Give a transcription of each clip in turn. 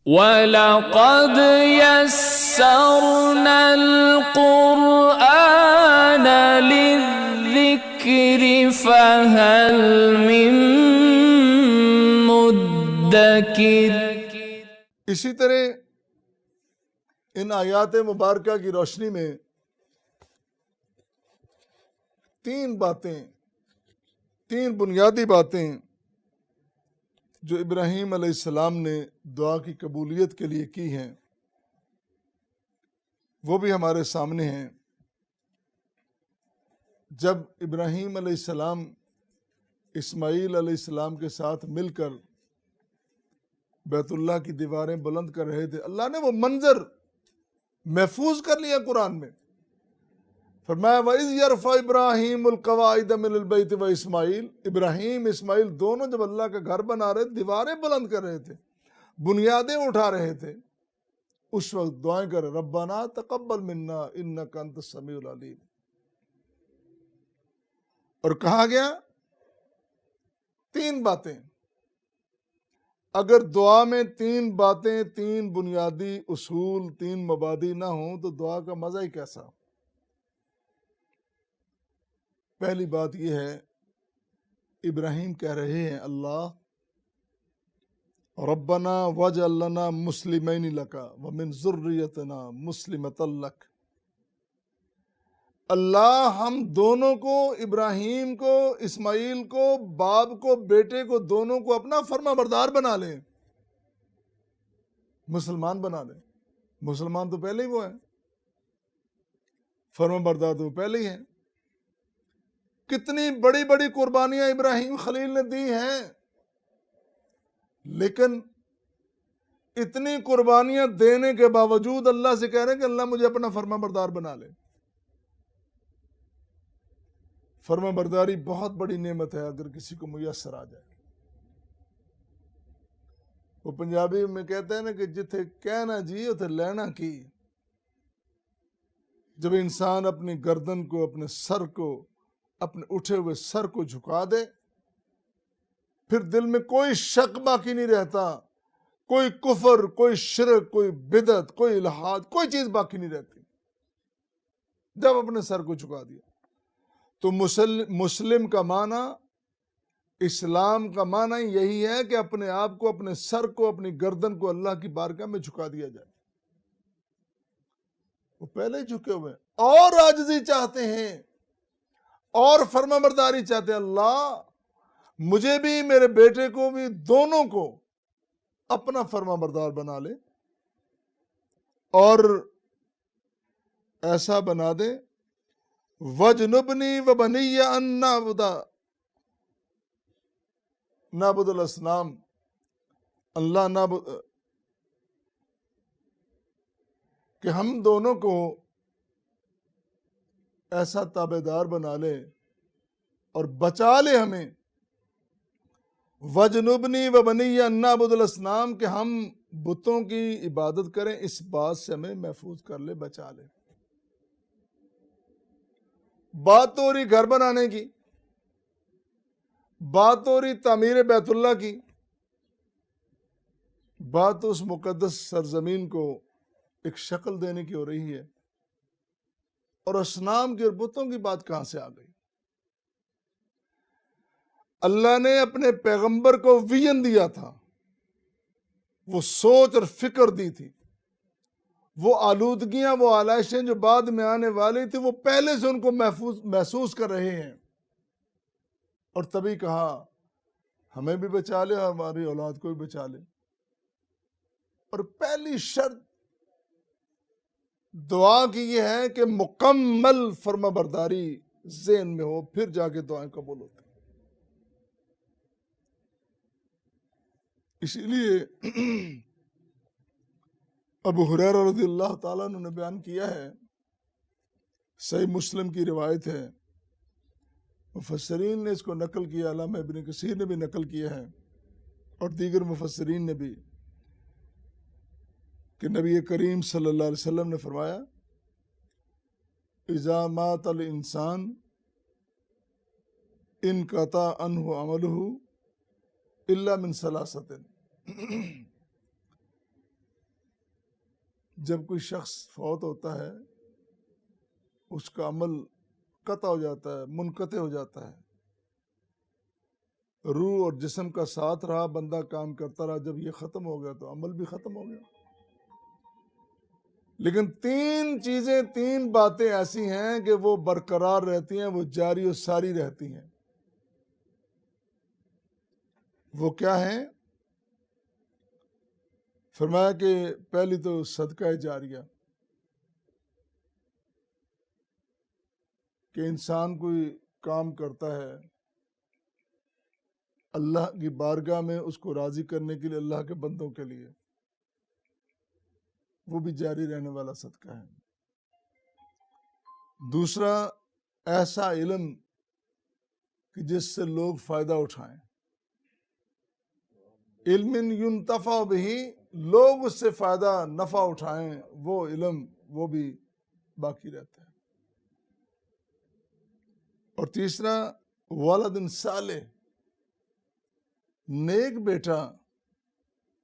وَلَقَدْ يَسَّرْنَا الْقُرْآنَ لِلذِّكْرِ فَهَلْ مِن مُدَّكِرٍ۔ اسی طرح ان آیات مبارکہ کی روشنی میں تین بنیادی باتیں جو ابراہیم علیہ السلام نے دعا کی قبولیت کے لیے کی ہیں وہ بھی ہمارے سامنے ہیں۔ جب ابراہیم علیہ السلام اسماعیل علیہ السلام کے ساتھ مل کر بیت اللہ کی دیواریں بلند کر رہے تھے، اللہ نے وہ منظر محفوظ کر لیا قرآن میں۔ فرمایا وَإِذْ يَرْفَعُ إِبْرَاهِيمُ الْقَوَاعِدَ مِنَ الْبَيْتِ وَإِسماعیل، ابراہیم اسماعیل دونوں جب اللہ کا گھر بنا رہے، دیواریں بلند کر رہے تھے، بنیادیں اٹھا رہے تھے، اس وقت دعائیں کر ربنا تقبل منا انک انت السمیع العلیم۔ اور کہا گیا تین باتیں، اگر دعا میں تین باتیں، تین بنیادی اصول، تین مبادی نہ ہوں تو دعا کا مزہ ہی کیسا؟ پہلی بات یہ ہے، ابراہیم کہہ رہے ہیں اللہ ربنا واجعل لنا مسلمین لک ومن ذریتنا مسلمۃ لک۔ اللہ ہم دونوں کو، ابراہیم کو، اسماعیل کو، باپ کو، بیٹے کو، دونوں کو اپنا فرما بردار بنا لیں، مسلمان بنا لیں۔ مسلمان تو پہلے ہی وہ ہیں، فرما بردار تو پہلے ہی ہیں۔ کتنی بڑی بڑی قربانیاں ابراہیم خلیل نے دی ہیں، لیکن اتنی قربانیاں دینے کے باوجود اللہ سے کہہ رہے ہیں کہ اللہ مجھے اپنا فرما بردار بنا لے۔ فرما برداری بہت بڑی نعمت ہے اگر کسی کو میسر آ جائے۔ وہ پنجابی میں کہتے ہیں نا کہ جتھے کہنا جی اتھے لینا کی۔ جب انسان اپنی گردن کو، اپنے سر کو، اپنے اٹھے ہوئے سر کو جھکا دے، پھر دل میں کوئی شک باقی نہیں رہتا، کوئی کفر، کوئی شرک، کوئی بدعت، کوئی الحاد، کوئی چیز باقی نہیں رہتی جب اپنے سر کو جھکا دیا۔ تو مسلم کا معنی، اسلام کا معنی یہی ہے کہ اپنے آپ کو، اپنے سر کو، اپنی گردن کو اللہ کی بارگاہ میں جھکا دیا جائے۔ وہ پہلے ہی جھکے ہوئے ہیں اور عاجزی چاہتے ہیں اور فرما برداری چاہتے ہیں، اللہ مجھے بھی، میرے بیٹے کو بھی، دونوں کو اپنا فرما بردار بنا لے اور ایسا بنا دے وَجْنُبْنِي وَبَنِيَّ أَن نَعْبُدَ الْأَصْنَامَ، اللہ کہ ہم دونوں کو ایسا تابعدار بنا لے اور بچا لے ہمیں، وَجْنُبْنِي وَبَنِيَّ أَن نَعْبُدَ الْأَصْنَامَ، کہ ہم بتوں کی عبادت کریں، اس بات سے ہمیں محفوظ کر لے، بچا لے۔ بات تو ہو رہی گھر بنانے کی، بات تو ہو رہی تعمیر بیت اللہ کی، بات تو اس مقدس سرزمین کو ایک شکل دینے کی ہو رہی ہے، اور اصنام کی اور بتوں کی بات کہاں سے آ گئی؟ اللہ نے اپنے پیغمبر کو ویژن دیا تھا، وہ سوچ اور فکر دی تھی، وہ آلودگیاں، وہ آلائشیں جو بعد میں آنے والی تھی وہ پہلے سے ان کو محسوس کر رہے ہیں، اور تبھی کہا ہمیں بھی بچا لے اور ہماری اولاد کو بھی بچا لے۔ اور پہلی شرط دعا کی یہ ہے کہ مکمل فرما برداری ذہن میں ہو، پھر جا کے دعائیں قبول ہوتی ہیں۔ اسی لیے ابو ہریرہ رضی اللہ تعالیٰ عنہ نے بیان کیا ہے، صحیح مسلم کی روایت ہے، مفسرین نے اس کو نقل کیا، علامہ ابن کثیر نے بھی نقل کیا ہے اور دیگر مفسرین نے بھی، کہ نبی کریم صلی اللہ علیہ وسلم نے فرمایا اذا مات الانسان انقطع عنہ عملہ الا من ثلاثۃ، جب کوئی شخص فوت ہوتا ہے اس کا عمل قطع ہو جاتا ہے، منقطع ہو جاتا ہے، روح اور جسم کا ساتھ رہا، بندہ کام کرتا رہا، جب یہ ختم ہو گیا تو عمل بھی ختم ہو گیا۔ لیکن تین چیزیں، تین باتیں ایسی ہیں کہ وہ برقرار رہتی ہیں، وہ جاری و ساری رہتی ہیں۔ وہ کیا ہیں؟ فرمایا کہ پہلی تو صدقہ جاریہ، کہ انسان کوئی کام کرتا ہے اللہ کی بارگاہ میں اس کو راضی کرنے کے لیے، اللہ کے بندوں کے لیے، وہ بھی جاری رہنے والا صدقہ ہے۔ دوسرا، ایسا علم کہ جس سے لوگ فائدہ اٹھائیں، علم ينتفع بہ، لوگ اس سے فائدہ نفع اٹھائیں، وہ علم وہ بھی باقی رہتا ہے۔ اور تیسرا، ولد صالح، نیک بیٹا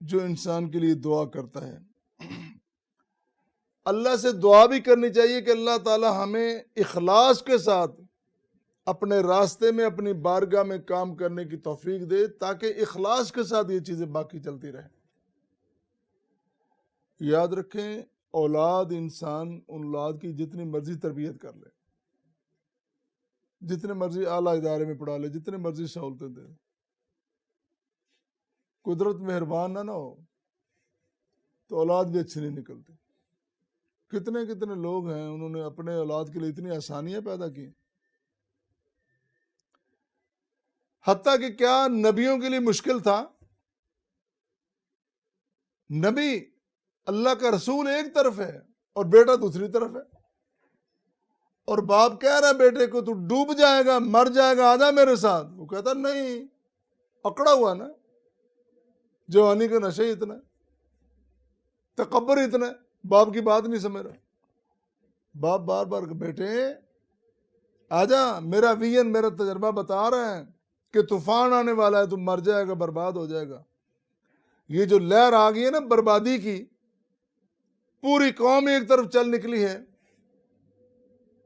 جو انسان کے لیے دعا کرتا ہے۔ اللہ سے دعا بھی کرنی چاہیے کہ اللہ تعالی ہمیں اخلاص کے ساتھ اپنے راستے میں، اپنی بارگاہ میں کام کرنے کی توفیق دے، تاکہ اخلاص کے ساتھ یہ چیزیں باقی چلتی رہیں۔ یاد رکھیں، اولاد، انسان اولاد کی جتنی مرضی تربیت کر لے، جتنے مرضی اعلیٰ ادارے میں پڑھا لے، جتنے مرضی سہولتیں دے، قدرت مہربان نہ ہو تو اولاد بھی اچھی نہیں نکلتی۔ کتنے کتنے لوگ ہیں انہوں نے اپنے اولاد کے لیے اتنی آسانیاں پیدا کی، حتیٰ کہ کیا نبیوں کے لیے مشکل تھا؟ نبی اللہ کا رسول ایک طرف ہے اور بیٹا دوسری طرف ہے، اور باپ کہہ رہا ہے بیٹے کو تو ڈوب جائے گا، مر جائے گا، آجا میرے ساتھ، وہ کہتا نہیں، اکڑا ہوا نا، جوانی کا نشہ ہی اتنا، تکبر اتنا، باپ کی بات نہیں سمجھ رہا۔ باپ بار بار بیٹے آجا، میرا ویژن، میرا تجربہ بتا رہا ہے کہ طوفان آنے والا ہے، تم مر جائے گا، برباد ہو جائے گا۔ یہ جو لہر آ گئی ہے نا بربادی کی، پوری قوم ایک طرف چل نکلی ہے،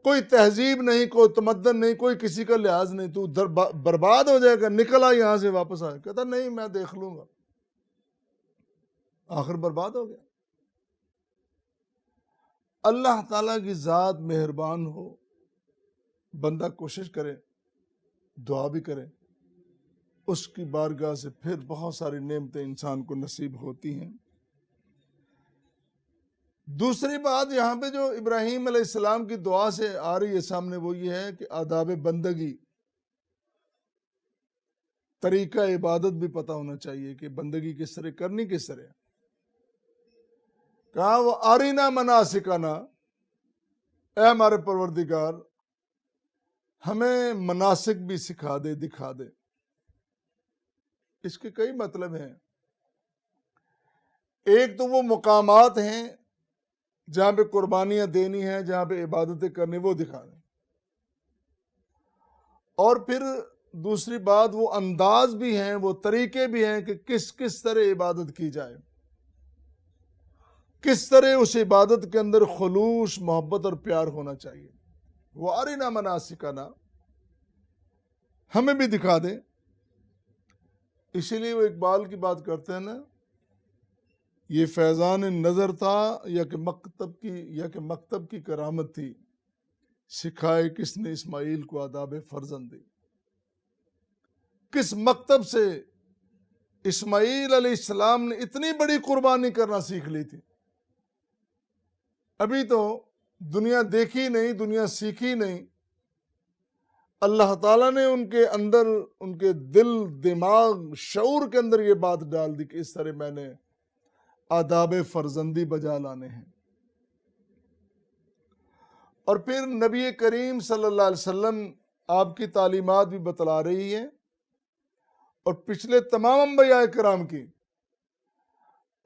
کوئی تہذیب نہیں، کوئی تمدن نہیں، کوئی کسی کا لحاظ نہیں، تو برباد ہو جائے گا، نکل آ یہاں سے واپس آئے، کہتا نہیں میں دیکھ لوں گا، آخر برباد ہو گیا۔ اللہ تعالیٰ کی ذات مہربان ہو، بندہ کوشش کرے، دعا بھی کرے، اس کی بارگاہ سے پھر بہت ساری نعمتیں انسان کو نصیب ہوتی ہیں۔ دوسری بات یہاں پہ جو ابراہیم علیہ السلام کی دعا سے آ رہی ہے سامنے، وہ یہ ہے کہ آداب بندگی، طریقہ عبادت بھی پتہ ہونا چاہیے کہ بندگی کس طرح کرنی، کس طرح۔ کہا وہ آرینا مناسکنا، اے ہمارے پروردگار ہمیں مناسک بھی سکھا دے، دکھا دے۔ اس کے کئی مطلب ہیں۔ ایک تو وہ مقامات ہیں جہاں پہ قربانیاں دینی ہیں، جہاں پہ عبادتیں کرنی، وہ دکھا دیں۔ اور پھر دوسری بات وہ انداز بھی ہیں، وہ طریقے بھی ہیں کہ کس کس طرح عبادت کی جائے، کس طرح اس عبادت کے اندر خلوص، محبت اور پیار ہونا چاہیے۔ وہ آرینا مناسکنا، ہمیں بھی دکھا دیں۔ اسی لیے وہ اقبال کی بات کرتے ہیں نا، یہ فیضان نظر تھا یا کہ مکتب کی کرامت تھی، سکھائے کس نے اسماعیل کو آداب فرزندی۔ کس مکتب سے اسماعیل علیہ السلام نے اتنی بڑی قربانی کرنا سیکھ لی تھی؟ ابھی تو دنیا دیکھی نہیں، دنیا سیکھی نہیں، اللہ تعالیٰ نے ان کے اندر، ان کے دل، دماغ، شعور کے اندر یہ بات ڈال دی کہ اس طرح میں نے آداب فرزندی بجا لانے ہیں۔ اور پھر نبی کریم صلی اللہ علیہ وسلم آپ کی تعلیمات بھی بتلا رہی ہے، اور پچھلے تمام انبیاء کرام کی،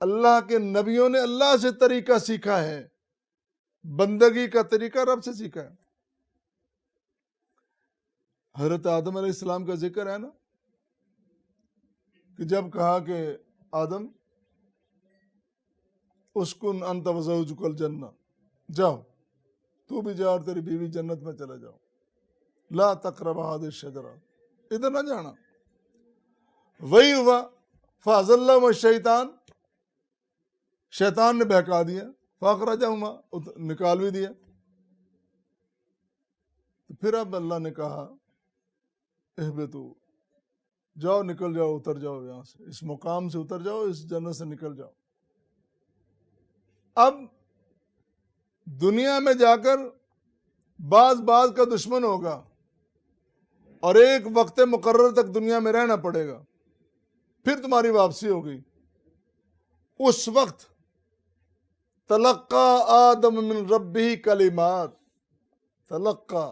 اللہ کے نبیوں نے اللہ سے طریقہ سیکھا ہے، بندگی کا طریقہ رب سے سیکھا ہے۔ حضرت آدم علیہ السلام کا ذکر ہے نا، کہ جب کہا کہ آدم اسکن انت وزوجک الجنہ، جاؤ تو بھی جا اور تیری بیوی جنت میں چلے جاؤ، لا تقربا هذه الشجرہ، ادھر نہ جانا۔ وہی ہوا، فاضلہم الشیطان، شیطان نے بہکا دیا، فاخرجہما، نکال بھی دیا۔ پھر اب اللہ نے کہا اہبطوا، جاؤ نکل جاؤ، اتر جاؤ یہاں سے، اس مقام سے اتر جاؤ، اس جنت سے نکل جاؤ۔ اب دنیا میں جا کر بعض کا دشمن ہوگا اور ایک وقت مقرر تک دنیا میں رہنا پڑے گا، پھر تمہاری واپسی ہوگی۔ اس وقت تلقى آدم من ربہ کلمات، تلقى،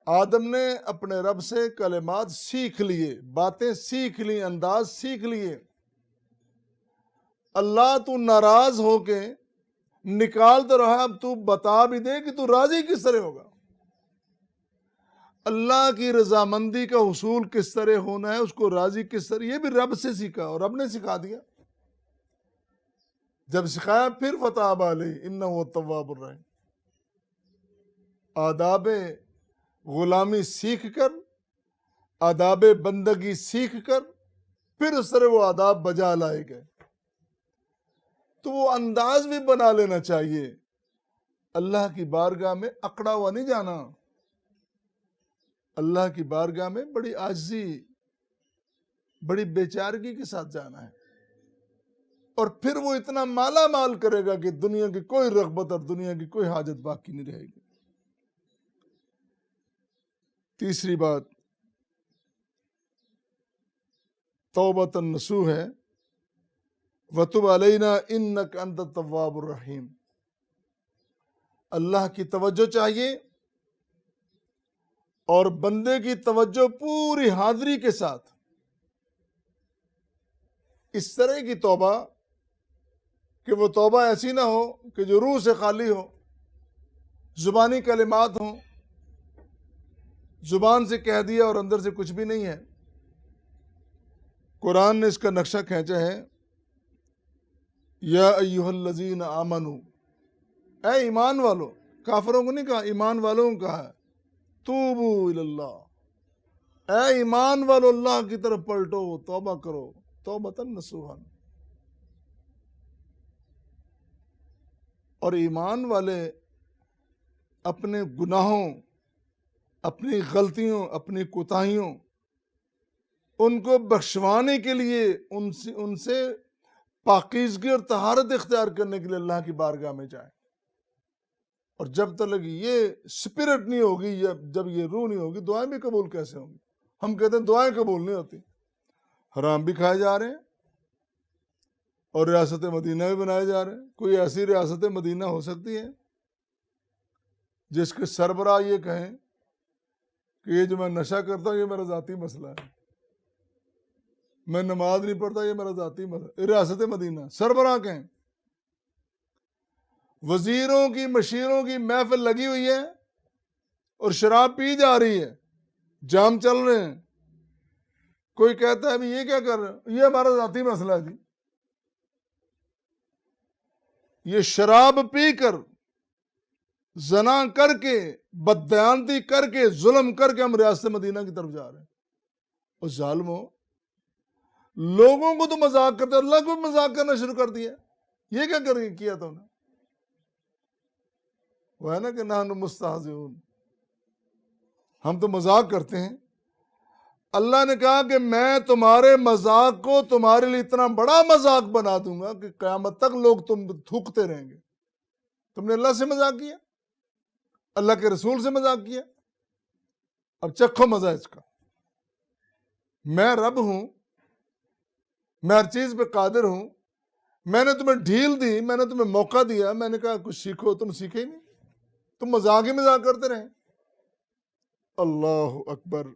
آدم نے اپنے رب سے کلمات سیکھ لیے، باتیں سیکھ لی، انداز سیکھ لیے۔ اللہ تو ناراض ہو کے نکال تو رہا، اب تو بتا بھی دے کہ تو راضی کس طرح ہوگا، اللہ کی رضامندی کا حصول کس طرح ہونا ہے، اس کو راضی کس طرح، یہ بھی رب سے سیکھا اور رب نے سکھا دیا۔ جب سکھایا پھر فتاب علیہ انہ هو التواب الرحیم، آداب غلامی سیکھ کر، آداب بندگی سیکھ کر، پھر اس طرح وہ آداب بجا لائے گئے۔ تو وہ انداز بھی بنا لینا چاہیے، اللہ کی بارگاہ میں اکڑا ہوا نہیں جانا، اللہ کی بارگاہ میں بڑی عاجزی، بڑی بیچارگی کے ساتھ جانا ہے، اور پھر وہ اتنا مالا مال کرے گا کہ دنیا کی کوئی رغبت اور دنیا کی کوئی حاجت باقی نہیں رہے گی۔ تیسری بات توبۃ النصوح ہے، وَتُبْ عَلَيْنَا إِنَّكَ أَنْتَ التَّوَّابُ الرَّحِيمُ، اللہ کی توجہ چاہیے، اور بندے کی توجہ پوری حاضری کے ساتھ، اس طرح کی توبہ کہ وہ توبہ ایسی نہ ہو کہ جو روح سے خالی ہو، زبانی کلمات ہوں، زبان سے کہہ دیا اور اندر سے کچھ بھی نہیں ہے۔ قرآن نے اس کا نقشہ کھینچا ہے، یا ایھا الذین آمنوا، اے ایمان والو، کافروں کو نہیں کہا، ایمان والوں کو کہا ہے، توبوا الی اللہ، اے ایمان والو اللہ کی طرف پلٹو، توبہ کرو، توبۃ نصوحا۔ اور ایمان والے اپنے گناہوں، اپنی غلطیوں، اپنی کوتاہیوں، ان کو بخشوانے کے لیے، ان سے پاکیزگی اور طہارت اختیار کرنے کے لیے اللہ کی بارگاہ میں جائیں۔ اور جب تک یہ سپرٹ نہیں ہوگی، جب یہ روح نہیں ہوگی، دعائیں بھی قبول کیسے ہوں گی؟ ہم کہتے ہیں دعائیں قبول نہیں ہوتی، حرام بھی کھائے جا رہے ہیں اور ریاست مدینہ بھی بنائے جا رہے ہیں۔ کوئی ایسی ریاست مدینہ ہو سکتی ہے جس کے سربراہ یہ کہیں کہ یہ جو میں نشہ کرتا ہوں یہ میرا ذاتی مسئلہ ہے، میں نماز نہیں پڑھتا یہ میرا ذاتی مسئلہ، ریاست مدینہ سربراہ کہیں؟ وزیروں کی، مشیروں کی محفل لگی ہوئی ہے اور شراب پی جا رہی ہے، جام چل رہے ہیں، کوئی کہتا ہے ابھی یہ کیا کر رہے ہیں، یہ ہمارا ذاتی مسئلہ ہے جی۔ یہ شراب پی کر، زنا کر کے، بددیانتی کر کے، ظلم کر کے ہم ریاست مدینہ کی طرف جا رہے ہیں۔ اور ظالموں، لوگوں کو تو مذاق کرتے، اللہ کو بھی مذاق کرنا شروع کر دیا، یہ کیا کیا تم نے؟ وہ ہے نا کہ نحن مستہزئون، ہم تو مذاق کرتے ہیں۔ اللہ نے کہا کہ میں تمہارے مذاق کو تمہارے لیے اتنا بڑا مذاق بنا دوں گا کہ قیامت تک لوگ تم تھوکتے رہیں گے۔ تم نے اللہ سے مذاق کیا، اللہ کے رسول سے مذاق کیا، اب چکھو مزہ اس کا۔ میں رب ہوں، میں ہر چیز پہ قادر ہوں، میں نے تمہیں ڈھیل دی، میں نے تمہیں موقع دیا، میں نے کہا کچھ سیکھو، تم سیکھے ہی نہیں، تم مذاق ہی مذاق کرتے رہے۔ اللہ اکبر۔